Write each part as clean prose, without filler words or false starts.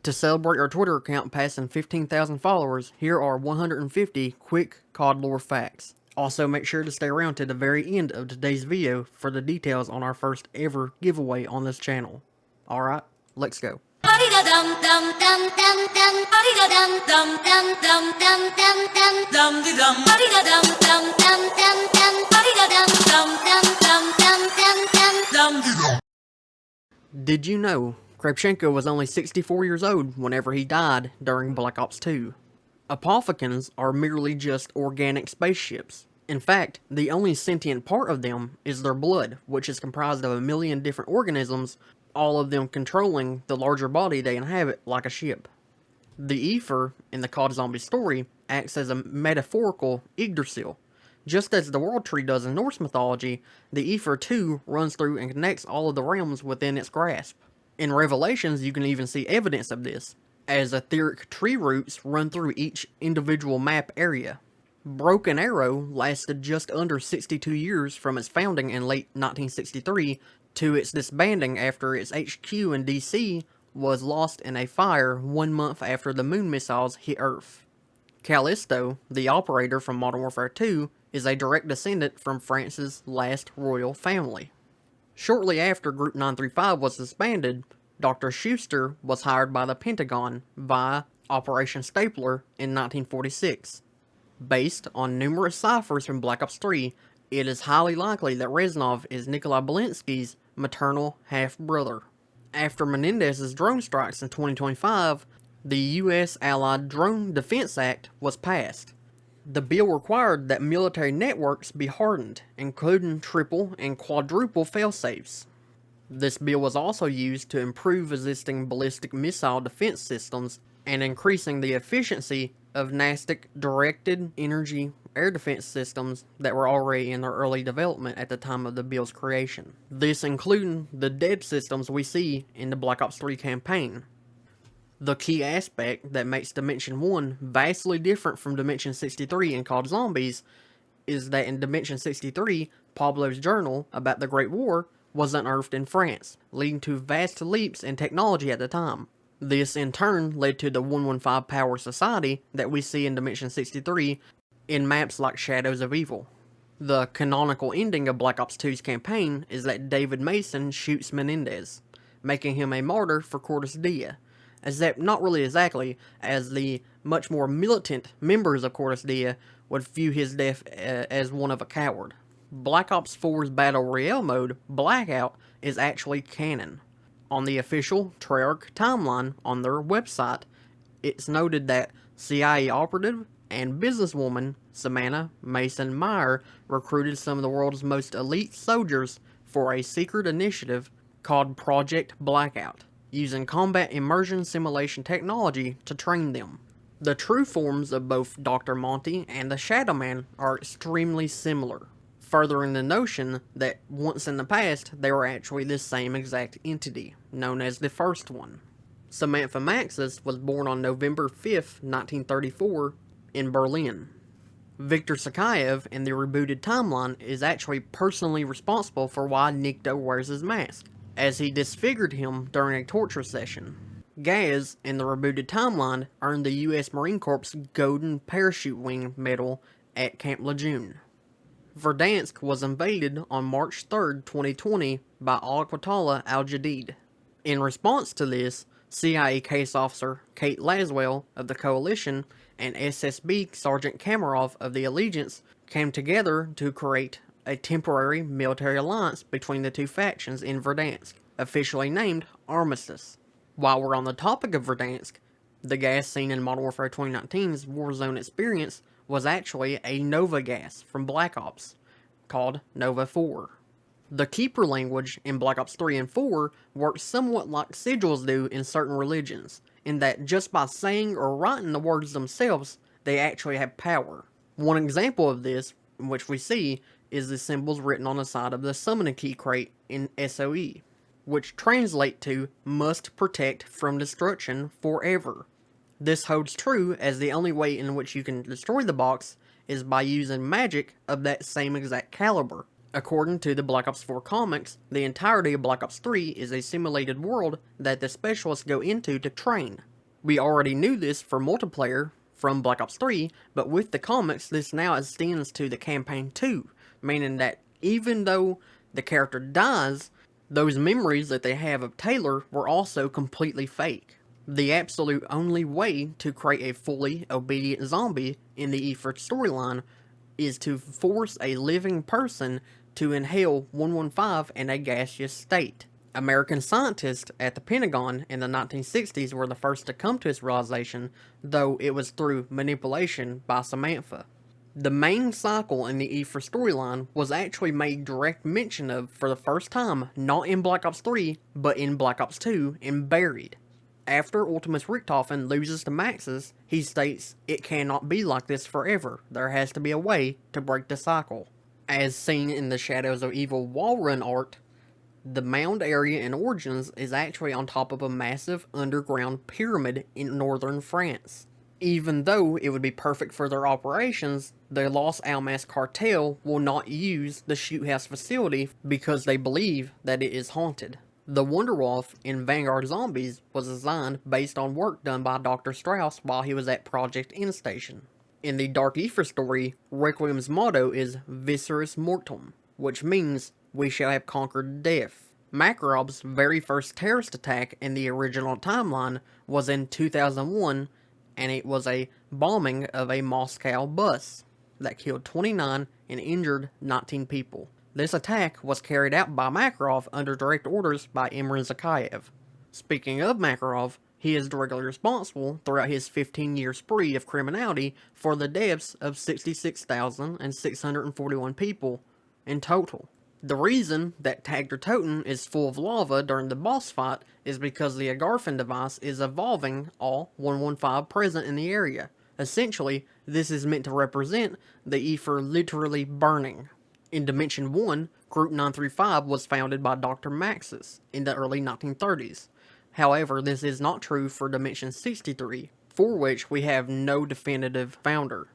To celebrate our Twitter account passing 15,000 followers, here are 150 quick COD lore facts. Also, make sure to stay around to the very end of today's video for the details on our first ever giveaway on this channel. Alright, let's go. Did you know Kravchenko was only 64 years old whenever he died during Black Ops 2? Apophicans are merely just organic spaceships. In fact, the only sentient part of them is their blood, which is comprised of a million different organisms, all of them controlling the larger body they inhabit like a ship. The Aether, in the COD Zombie story, acts as a metaphorical Yggdrasil. Just as the World Tree does in Norse mythology, the Aether too runs through and connects all of the realms within its grasp. In Revelations, you can even see evidence of this, as etheric tree roots run through each individual map area. Broken Arrow lasted just under 62 years from its founding in late 1963 to its disbanding after its HQ in DC was lost in a fire 1 month after the moon missiles hit Earth. Callisto, the operator from Modern Warfare 2, is a direct descendant from France's last royal family. Shortly after Group 935 was disbanded, Dr. Schuster was hired by the Pentagon via Operation Stapler in 1946. Based on numerous ciphers from Black Ops 3, it is highly likely that Reznov is Nikolai Belensky's maternal half-brother. After Menendez's drone strikes in 2025, the U.S. Allied Drone Defense Act was passed. The bill required that military networks be hardened, including triple and quadruple failsafes. This bill was also used to improve existing ballistic missile defense systems and increasing the efficiency of NASTC directed energy air defense systems that were already in their early development at the time of the bill's creation. This including the DED systems we see in the Black Ops 3 campaign. The key aspect that makes Dimension 1 vastly different from Dimension 63 in COD Zombies is that in Dimension 63, Pablo's journal about the Great War was unearthed in France, leading to vast leaps in technology at the time. This in turn led to the 115 Power Society that we see in Dimension 63 in maps like Shadows of Evil. The canonical ending of Black Ops 2's campaign is that David Mason shoots Menendez, making him a martyr for Cortes Dia. Except not really exactly, as the much more militant members of Cortes Dia would view his death as one of a coward. Black Ops 4's Battle Royale mode, Blackout, is actually canon. On the official Treyarch timeline on their website, it's noted that CIA operative and businesswoman Savannah Mason Meyer recruited some of the world's most elite soldiers for a secret initiative called Project Blackout, using combat immersion simulation technology to train them. The true forms of both Dr. Monty and the Shadow Man are extremely similar, furthering the notion that once in the past they were actually the same exact entity, known as the First One. Samantha Maxis was born on November 5th, 1934, in Berlin. Viktor Sakayev in the rebooted timeline is actually personally responsible for why Nikto wears his mask, as he disfigured him during a torture session. Gaz, in the rebooted timeline, earned the U.S. Marine Corps Golden Parachute Wing Medal at Camp Lejeune. Verdansk was invaded on March 3, 2020 by Al-Qatala al-Jadid. In response to this, CIA case officer Kate Laswell of the Coalition and SSB Sergeant Kamarov of the Allegiance came together to create a temporary military alliance between the two factions in Verdansk, officially named Armistice. While we're on the topic of Verdansk, the gas seen in Modern Warfare 2019's Warzone experience was actually a Nova gas from Black Ops, called Nova 4. The Keeper language in Black Ops 3 and 4 works somewhat like sigils do in certain religions, in that just by saying or writing the words themselves, they actually have power. One example of this, which we see, is the symbols written on the side of the summoning key crate in SOE, which translate to must protect from destruction forever. This holds true as the only way in which you can destroy the box is by using magic of that same exact caliber. According to the Black Ops 4 comics, the entirety of Black Ops 3 is a simulated world that the specialists go into to train. We already knew this for multiplayer from Black Ops 3, but with the comics, this now extends to the campaign too, meaning that even though the character dies, those memories that they have of Taylor were also completely fake. The absolute only way to create a fully obedient zombie in the Aoife storyline is to force a living person to inhale 115 in a gaseous state. American scientists at the Pentagon in the 1960s were the first to come to this realization, though it was through manipulation by Samantha. The main cycle in the Aoife storyline was actually made direct mention of for the first time, not in Black Ops 3, but in Black Ops 2 in Buried. After Ultimus Richthofen loses to Maxis, he states, "It cannot be like this forever. There has to be a way to break the cycle." As seen in the Shadows of Evil wall-run art, the mound area in Origins is actually on top of a massive underground pyramid in northern France. Even though it would be perfect for their operations, the Los Almas cartel will not use the shoot house facility because they believe that it is haunted. The Wonderwolf in Vanguard Zombies was designed based on work done by Dr. Strauss while he was at Project N-Station. In the Dark Aoife story, Requiem's motto is Viscerus Mortem, which means we shall have conquered death. Makarov's very first terrorist attack in the original timeline was in 2001, and it was a bombing of a Moscow bus that killed 29 and injured 19 people. This attack was carried out by Makarov under direct orders by Imran Zakhaev. Speaking of Makarov, he is directly responsible throughout his 15-year spree of criminality for the deaths of 66,641 people in total. The reason that Tag der Toten is full of lava during the boss fight is because the Agarthan device is evolving all 115 present in the area. Essentially, this is meant to represent the Aoife literally burning. In Dimension 1, Group 935 was founded by Dr. Maxis in the early 1930s. However, this is not true for Dimension 63, for which we have no definitive founder.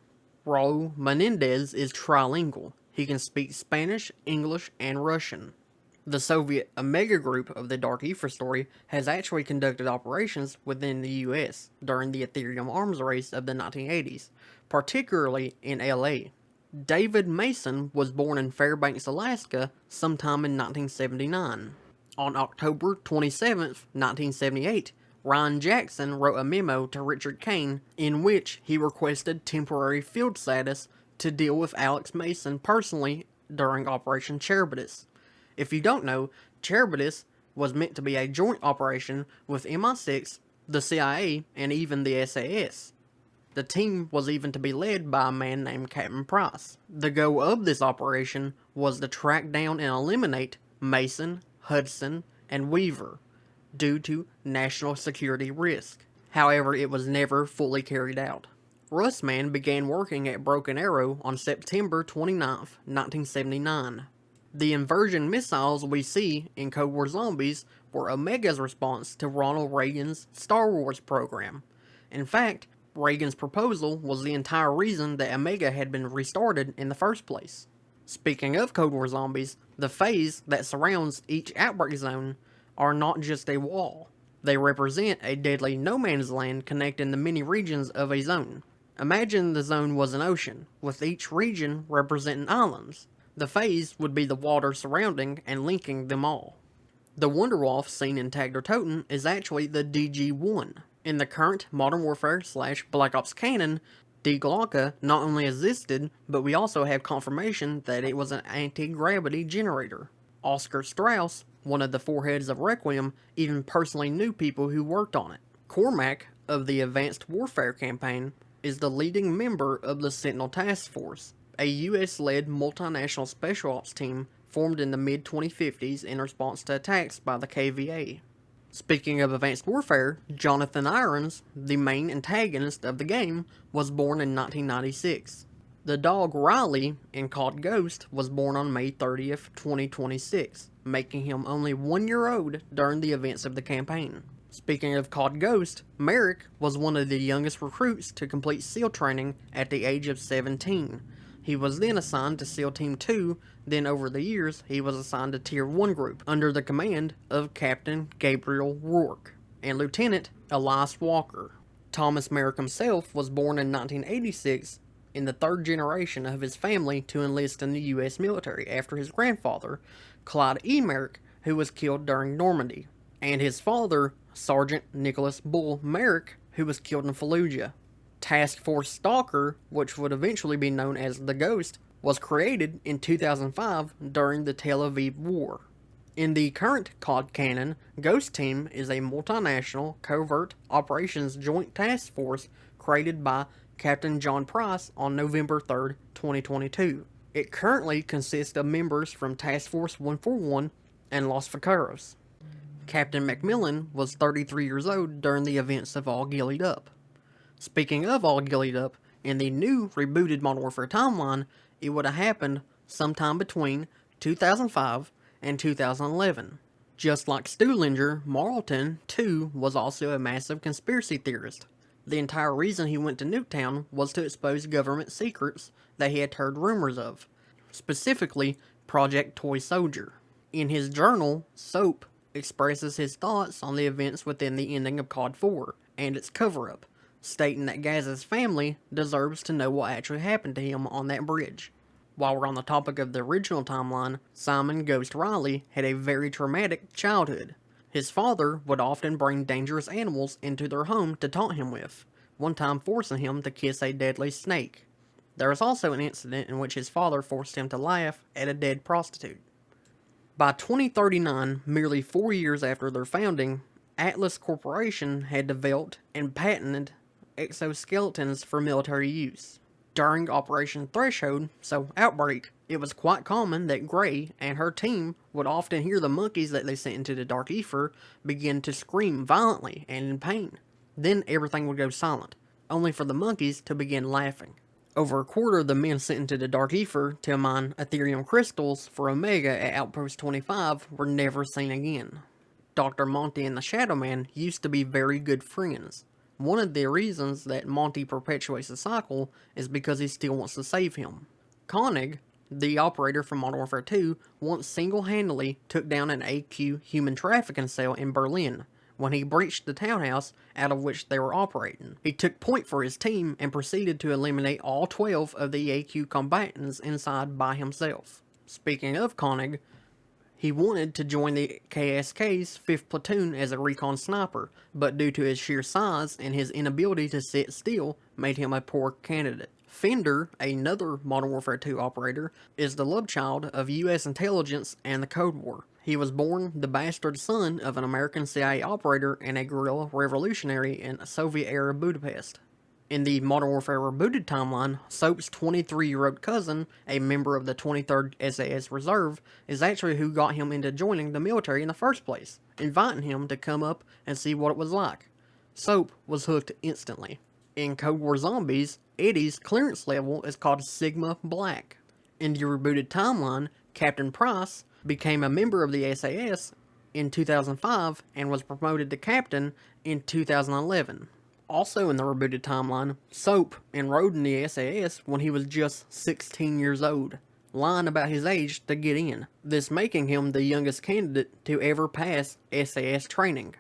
Raul Menendez is trilingual. He can speak Spanish, English, and Russian. The Soviet Omega Group of the Dark Aoife story has actually conducted operations within the US during the Ethereum arms race of the 1980s, particularly in LA. David Mason was born in Fairbanks, Alaska, sometime in 1979. On October 27, 1978, Ryan Jackson wrote a memo to Richard Kane in which he requested temporary field status to deal with Alex Mason personally during Operation Cherbidus. If you don't know, Cherbidus was meant to be a joint operation with MI6, the CIA, and even the SAS. The team was even to be led by a man named Captain Price. The goal of this operation was to track down and eliminate Mason, Hudson, and Weaver due to national security risk. However, it was never fully carried out. Russman began working at Broken Arrow on September 29, 1979. The inversion missiles we see in Cold War Zombies were Omega's response to Ronald Reagan's Star Wars program. In fact, Reagan's proposal was the entire reason that Omega had been restarted in the first place. Speaking of Cold War Zombies, the phase that surrounds each outbreak zone are not just a wall. They represent a deadly no-man's land connecting the many regions of a zone. Imagine the zone was an ocean, with each region representing islands. The phase would be the water surrounding and linking them all. The Wonderwolf seen in Tag der Toten is actually the DG-1. In the current Modern Warfare / Black Ops canon, Die Glocke not only existed, but we also have confirmation that it was an anti-gravity generator. Oscar Strauss, one of the four heads of Requiem, even personally knew people who worked on it. Cormac, of the Advanced Warfare campaign, is the leading member of the Sentinel Task Force, a US-led multinational special ops team formed in the mid-2050s in response to attacks by the KVA. Speaking of Advanced Warfare, Jonathan Irons, the main antagonist of the game, was born in 1996. The dog Riley in COD Ghost was born on May 30th, 2026, making him only 1 year old during the events of the campaign. Speaking of COD Ghost, Merrick was one of the youngest recruits to complete SEAL training at the age of 17. He was then assigned to SEAL Team 2, then over the years he was assigned to Tier 1 group under the command of Captain Gabriel Rourke and Lieutenant Elias Walker. Thomas Merrick himself was born in 1986 in the third generation of his family to enlist in the U.S. military after his grandfather, Clyde E. Merrick, who was killed during Normandy, and his father, Sergeant Nicholas Bull Merrick, who was killed in Fallujah. Task Force Stalker, which would eventually be known as the Ghost, was created in 2005 during the Tel Aviv War. In the current COD canon, Ghost Team is a multinational covert operations joint task force created by Captain John Price on November 3, 2022. It currently consists of members from Task Force 141 and Los Vaqueros. Captain McMillan was 33 years old during the events of All Gillied Up. Speaking of All Gillied Up, in the new rebooted Modern Warfare timeline, it would have happened sometime between 2005 and 2011. Just like Stuhlinger, Marlton, too, was also a massive conspiracy theorist. The entire reason he went to Nuketown was to expose government secrets that he had heard rumors of, specifically Project Toy Soldier. In his journal, Soap expresses his thoughts on the events within the ending of COD 4 and its cover-up, stating that Gaz's family deserves to know what actually happened to him on that bridge. While we're on the topic of the original timeline, Simon Ghost Riley had a very traumatic childhood. His father would often bring dangerous animals into their home to taunt him with, one time forcing him to kiss a deadly snake. There was also an incident in which his father forced him to laugh at a dead prostitute. By 2039, merely 4 years after their founding, Atlas Corporation had developed and patented exoskeletons for military use. During Operation Threshold, so Outbreak, it was quite common that Gray and her team would often hear the monkeys that they sent into the Dark Ether begin to scream violently and in pain. Then everything would go silent, only for the monkeys to begin laughing. Over a quarter of the men sent into the Dark Ether to mine Ethereum crystals for Omega at Outpost 25 were never seen again. Dr. Monty and the Shadow Man used to be very good friends. One of the reasons that Monty perpetuates the cycle is because he still wants to save him. Koenig, the operator from Modern Warfare 2, once single-handedly took down an AQ human trafficking cell in Berlin when he breached the townhouse out of which they were operating. He took point for his team and proceeded to eliminate all 12 of the AQ combatants inside by himself. Speaking of Koenig, he wanted to join the KSK's 5th Platoon as a recon sniper, but due to his sheer size and his inability to sit still, made him a poor candidate. Fender, another Modern Warfare 2 operator, is the love child of U.S. intelligence and the Cold War. He was born the bastard son of an American CIA operator and a guerrilla revolutionary in Soviet-era Budapest. In the Modern Warfare rebooted timeline, Soap's 23-year-old cousin, a member of the 23rd SAS Reserve, is actually who got him into joining the military in the first place, inviting him to come up and see what it was like. Soap was hooked instantly. In Cold War Zombies, Eddie's clearance level is called Sigma Black. In the rebooted timeline, Captain Price became a member of the SAS in 2005 and was promoted to captain in 2011. Also in the rebooted timeline, Soap enrolled in the SAS when he was just 16 years old, lying about his age to get in, this making him the youngest candidate to ever pass SAS training.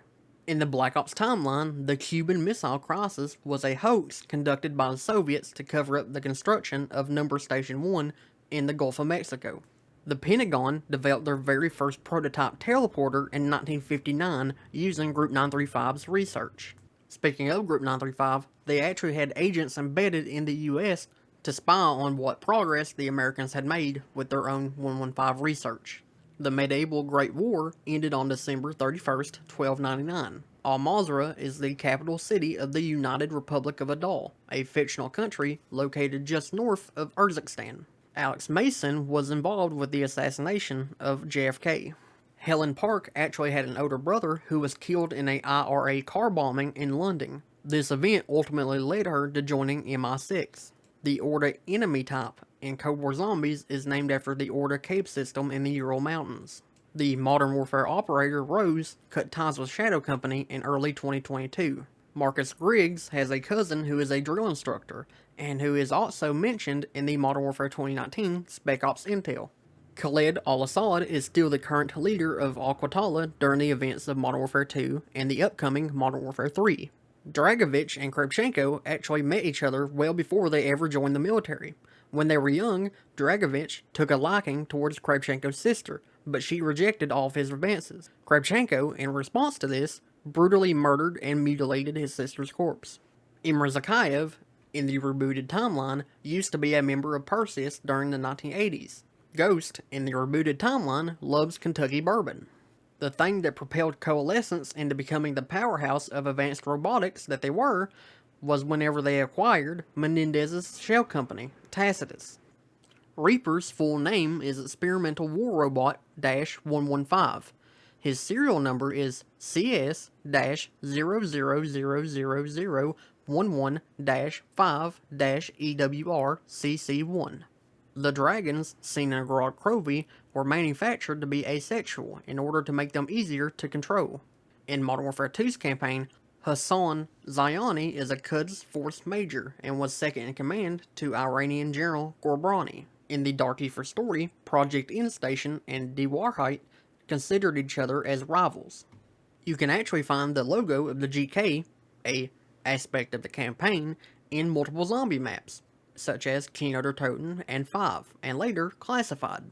In the Black Ops timeline, the Cuban Missile Crisis was a hoax conducted by the Soviets to cover up the construction of Number Station 1 in the Gulf of Mexico. The Pentagon developed their very first prototype teleporter in 1959 using Group 935's research. Speaking of Group 935, they actually had agents embedded in the U.S. to spy on what progress the Americans had made with their own 115 research. The medieval Great War ended on December 31st, 1299. Al-Mazrah is the capital city of the United Republic of Adal, a fictional country located just north of Urzikstan. Alex Mason was involved with the assassination of JFK. Helen Park actually had an older brother who was killed in a IRA car bombing in London. This event ultimately led her to joining MI6. The Orda enemy type in Cold War Zombies is named after the Orda cave system in the Ural Mountains. The Modern Warfare operator Rose cut ties with Shadow Company in early 2022. Marcus Griggs has a cousin who is a drill instructor, and who is also mentioned in the Modern Warfare 2019 Spec Ops Intel. Khaled al-Assad is still the current leader of Al-Qatala during the events of Modern Warfare 2 and the upcoming Modern Warfare 3. Dragovich and Kravchenko actually met each other well before they ever joined the military. When they were young, Dragovich took a liking towards Kravchenko's sister, but she rejected all of his advances. Kravchenko, in response to this, brutally murdered and mutilated his sister's corpse. Imre Zakayev, in the rebooted timeline, used to be a member of Perseus during the 1980s. Ghost, in the rebooted timeline, loves Kentucky bourbon. The thing that propelled Coalescence into becoming the powerhouse of advanced robotics that they were was whenever they acquired Menendez's shell company, Tacitus. Reaper's full name is Experimental War Robot 115. His serial number is CS-000011-5-EWR-CC1. The dragons seen in Grod Krovi were manufactured to be asexual in order to make them easier to control. In Modern Warfare 2's campaign, Hassan Zyani is a Quds Force Major and was second in command to Iranian General Gorbrani. In the Dark Ether story, Project Endstation and Dewarhite considered each other as rivals. You can actually find the logo of the GK, a aspect of the campaign, in multiple zombie maps, such as Keynote Toten and 5, and later Classified.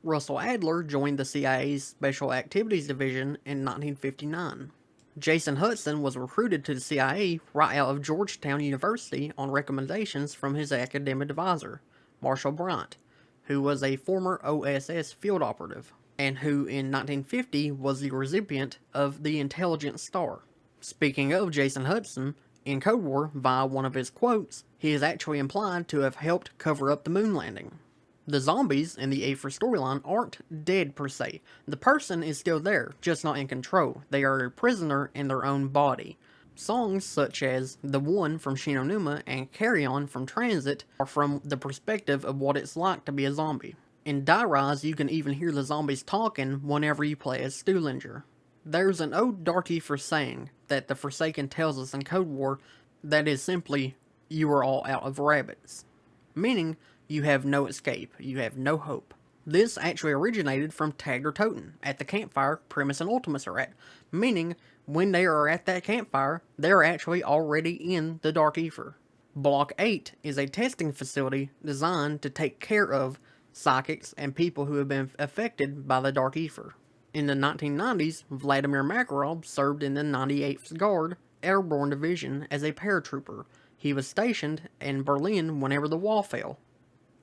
Russell Adler joined the CIA's Special Activities Division in 1959. Jason Hudson was recruited to the CIA right out of Georgetown University on recommendations from his academic advisor, Marshall Bryant, who was a former OSS field operative, and who in 1950 was the recipient of the Intelligence Star. Speaking of Jason Hudson, in Cold War, via one of his quotes, he is actually implied to have helped cover up the moon landing. The zombies in the Aether storyline aren't dead per se. The person is still there, just not in control. They are a prisoner in their own body. Songs such as The One from Shi No Numa and Carry On from Transit are from the perspective of what it's like to be a zombie. In Die Rise, you can even hear the zombies talking whenever you play as Stuhlinger. There's an old Dark Ether saying that the Forsaken tells us in Cold War that is simply, you are all out of rabbits. Meaning, you have no escape, you have no hope. This actually originated from Tagger Toten at the campfire Primus and Ultimus are at, meaning when they are at that campfire, they are actually already in the Dark Ether. Block 8 is a testing facility designed to take care of psychics and people who have been affected by the Dark Ether. In the 1990s, Vladimir Makarov served in the 98th Guard Airborne Division as a paratrooper. He was stationed in Berlin whenever the wall fell.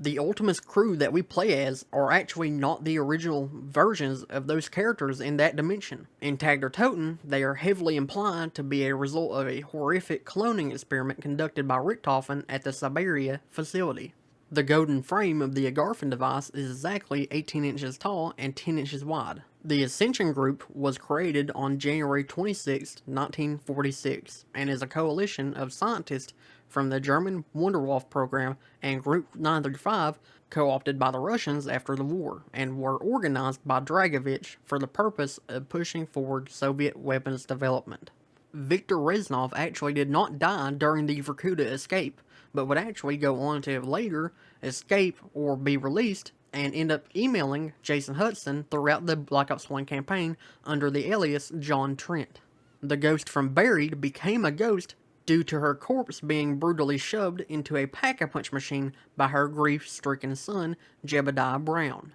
The Ultimus crew that we play as are actually not the original versions of those characters in that dimension. In Tagger Toten, they are heavily implied to be a result of a horrific cloning experiment conducted by Richthofen at the Siberia facility. The golden frame of the Agarthan device is exactly 18 inches tall and 10 inches wide. The Ascension Group was created on January 26, 1946, and is a coalition of scientists from the German Wunderwaffe program and Group 935, co-opted by the Russians after the war, and were organized by Dragovich for the purpose of pushing forward Soviet weapons development. Viktor Reznov actually did not die during the Vorkuta escape, but would actually go on to later escape or be released and end up emailing Jason Hudson throughout the Black Ops 1 campaign under the alias John Trent. The ghost from Buried became a ghost due to her corpse being brutally shoved into a pack-a-punch machine by her grief-stricken son, Jebediah Brown.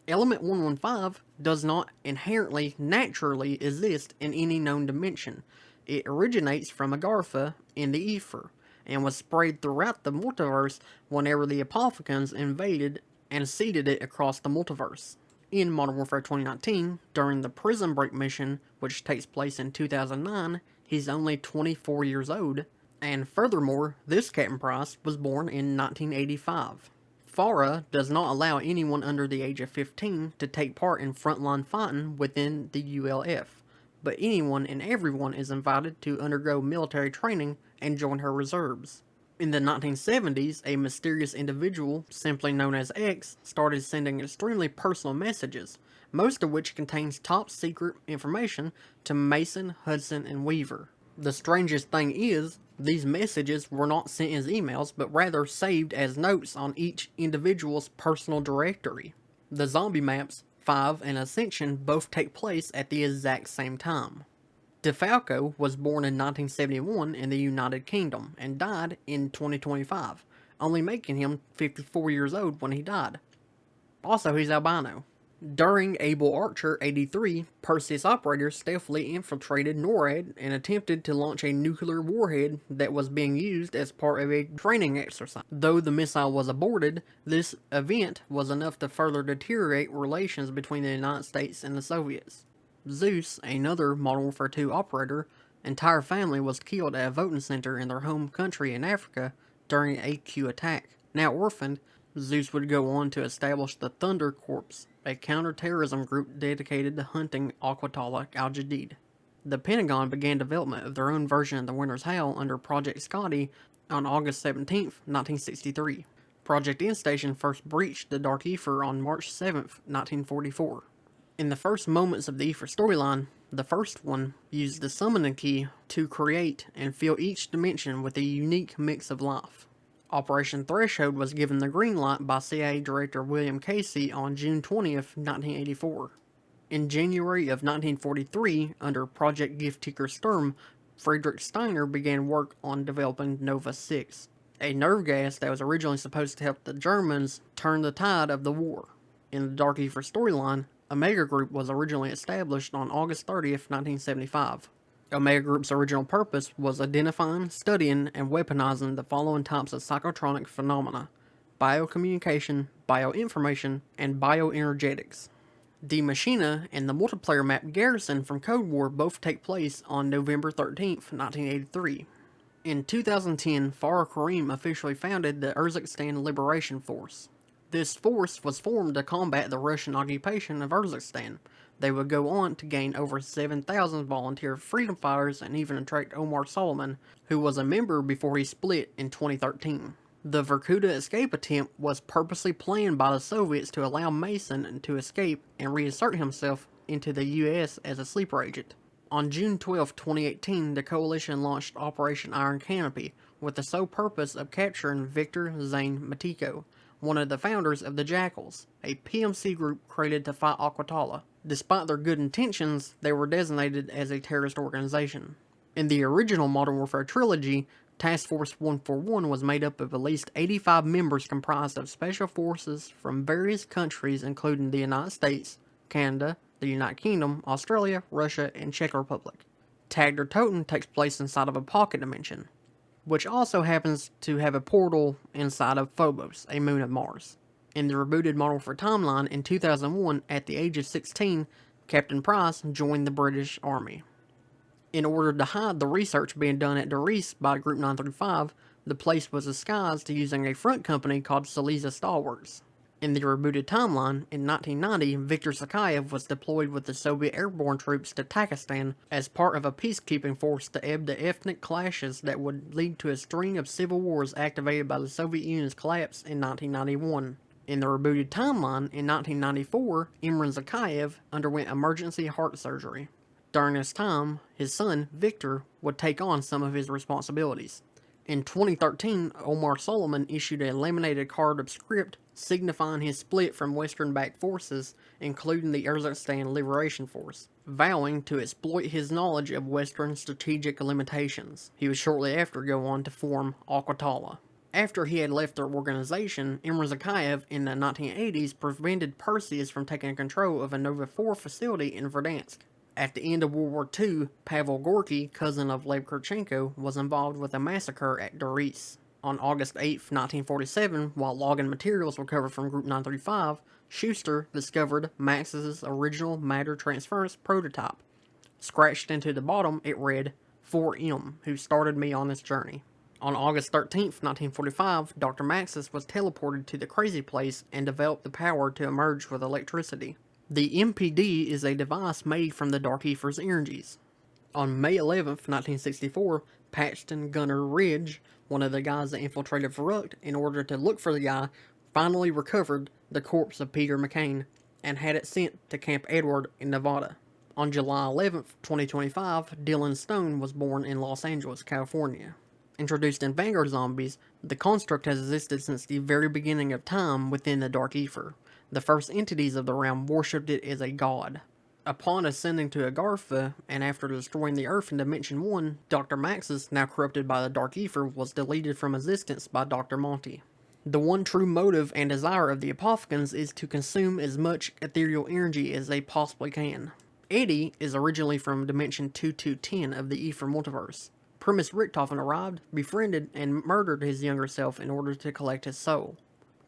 Element 115 does not inherently, naturally exist in any known dimension. It originates from Agartha in the Ether, and was sprayed throughout the multiverse whenever the Apophicans invaded and seeded it across the multiverse. In Modern Warfare 2019, during the Prison Break mission, which takes place in 2009, he's only 24 years old, and furthermore, this Captain Price was born in 1985. FARA does not allow anyone under the age of 15 to take part in frontline fighting within the ULF, but anyone and everyone is invited to undergo military training and join her reserves. In the 1970s, a mysterious individual, simply known as X, started sending extremely personal messages, most of which contains top secret information to Mason, Hudson, and Weaver. The strangest thing is, these messages were not sent as emails, but rather saved as notes on each individual's personal directory. The zombie maps, 5 and Ascension, both take place at the exact same time. DeFalco was born in 1971 in the United Kingdom and died in 2025, only making him 54 years old when he died. Also, he's albino. During Able Archer 83, Perseus operators stealthily infiltrated NORAD and attempted to launch a nuclear warhead that was being used as part of a training exercise. Though the missile was aborted, this event was enough to further deteriorate relations between the United States and the Soviets. Zeus, another Modern Warfare 2 operator, entire family was killed at a voting center in their home country in Africa during an AQ attack. Now orphaned, Zeus would go on to establish the Thunder Corps, a counter-terrorism group dedicated to hunting Al-Qatala al-Jadid. The Pentagon began development of their own version of the Winter's Howl under Project Scotty on August 17, 1963. Project N-Station first breached the Dark Ether on March 7, 1944. In the first moments of the Ether storyline, the first one used the summoning key to create and fill each dimension with a unique mix of life. Operation Threshold was given the green light by CIA Director William Casey on June 20, 1984. In January of 1943, under Project Giftiger Sturm, Friedrich Steiner began work on developing Nova 6, a nerve gas that was originally supposed to help the Germans turn the tide of the war. In the Dark Ether storyline, Omega Group was originally established on August 30, 1975. Omega Group's original purpose was identifying, studying, and weaponizing the following types of psychotronic phenomena: biocommunication, bioinformation, and bioenergetics. Die Maschine and the multiplayer map Garrison from Cold War both take place on November 13, 1983. In 2010, Farah Karim officially founded the Urzikstan Liberation Force. This force was formed to combat the Russian occupation of Urzikstan. They would go on to gain over 7,000 volunteer freedom fighters and even attract Omar Solomon, who was a member before he split in 2013. The Vorkuta escape attempt was purposely planned by the Soviets to allow Mason to escape and reassert himself into the U.S. as a sleeper agent. On June 12, 2018, the coalition launched Operation Iron Canopy with the sole purpose of capturing Victor Zane Matiko, one of the founders of the Jackals, a PMC group created to fight Al-Qatala. Despite their good intentions, they were designated as a terrorist organization. In the original Modern Warfare trilogy, Task Force 141 was made up of at least 85 members comprised of special forces from various countries including the United States, Canada, the United Kingdom, Australia, Russia, and Czech Republic. Tag der Toten takes place inside of a pocket dimension, which also happens to have a portal inside of Phobos, a moon of Mars. In the rebooted Modern Warfare timeline, in 2001, at the age of 16, Captain Price joined the British Army. In order to hide the research being done at Doris by Group 935, the place was disguised using a front company called Silesia Stalwarts. In the rebooted timeline, in 1990, Viktor Zakhaev was deployed with the Soviet airborne troops to Takistan as part of a peacekeeping force to ebb the ethnic clashes that would lead to a string of civil wars activated by the Soviet Union's collapse in 1991. In the rebooted timeline, in 1994, Imran Zakhaev underwent emergency heart surgery. During this time, his son, Victor, would take on some of his responsibilities. In 2013, Omar Solomon issued a laminated card of script signifying his split from Western-backed forces, including the Urzikstan Liberation Force, vowing to exploit his knowledge of Western strategic limitations. He would shortly after go on to form Al-Qatala. After he had left their organization, Imran Zakhaev in the 1980s prevented Perseus from taking control of a Nova 4 facility in Verdansk. At the end of World War II, Pavel Gorky, cousin of Lev Kurchenko, was involved with a massacre at Doris. On August 8, 1947, while logging materials recovered from Group 935, Schuster discovered Max's original matter transference prototype. Scratched into the bottom, it read, "4M, who started me on this journey." On August 13, 1945, Dr. Maxis was teleported to the Crazy Place and developed the power to emerge with electricity. The MPD is a device made from the Dark Ether's energies. On May 11, 1964, Paxton Gunner Ridge, one of the guys that infiltrated Verrückt in order to look for the guy, finally recovered the corpse of Peter McCain and had it sent to Camp Edward in Nevada. On July 11, 2025, Dylan Stone was born in Los Angeles, California. Introduced in Vanguard Zombies, the construct has existed since the very beginning of time within the Dark Ether. the first entities of the realm worshipped it as a god. Upon ascending to Agartha, and after destroying the Earth in Dimension 1, Dr. Maxis, now corrupted by the Dark Ether, was deleted from existence by Dr. Monty. The one true motive and desire of the Apophicans is to consume as much ethereal energy as they possibly can. Eddie is originally from Dimension 2210 of the Ether Multiverse. Primus Richtofen arrived, befriended, and murdered his younger self in order to collect his soul.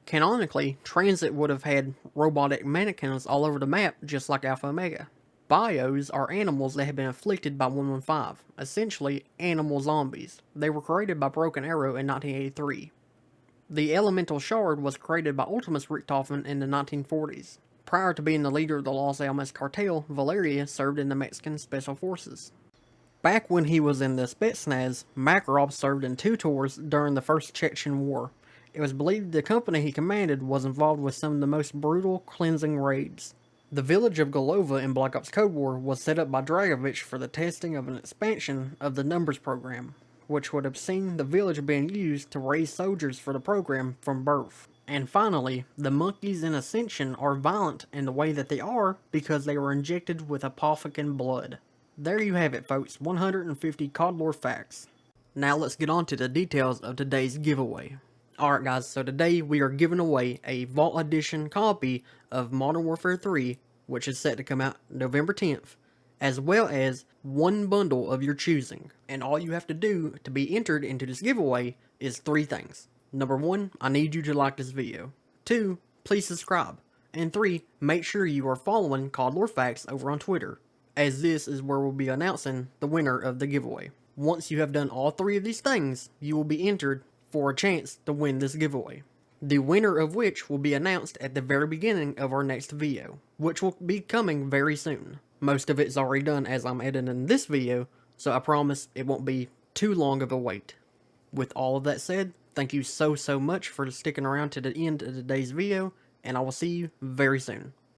Canonically, Transit would have had robotic mannequins all over the map, just like Alpha Omega. Bios are animals that have been afflicted by 115, essentially animal zombies. They were created by Broken Arrow in 1983. The Elemental Shard was created by Ultimus Richtofen in the 1940s. Prior to being the leader of the Los Alamos cartel, Valeria served in the Mexican Special Forces. Back when he was in the Spetsnaz, Makarov served in 2 tours during the First Chechen War. It was believed the company he commanded was involved with some of the most brutal cleansing raids. The village of Golova in Black Ops Cold War was set up by Dragovich for the testing of an expansion of the Numbers program, which would have seen the village being used to raise soldiers for the program from birth. And finally, the monkeys in Ascension are violent in the way that they are because they were injected with Apophican blood. There you have it, folks, 150 COD lore facts. Now let's get on to the details of today's giveaway. Alright guys, so today we are giving away a Vault Edition copy of Modern Warfare 3, which is set to come out November 10th, as well as one bundle of your choosing. And all you have to do to be entered into this giveaway is 3 things. Number 1, I need you to like this video. 2, please subscribe. And 3, make sure you are following COD Lore Facts over on Twitter, as this is where we'll be announcing the winner of the giveaway. Once you have done all 3 of these things, you will be entered for a chance to win this giveaway. The winner of which will be announced at the very beginning of our next video, which will be coming very soon. Most of it's already done as I'm editing this video, so I promise it won't be too long of a wait. With all of that said, thank you so much for sticking around to the end of today's video, and I will see you very soon.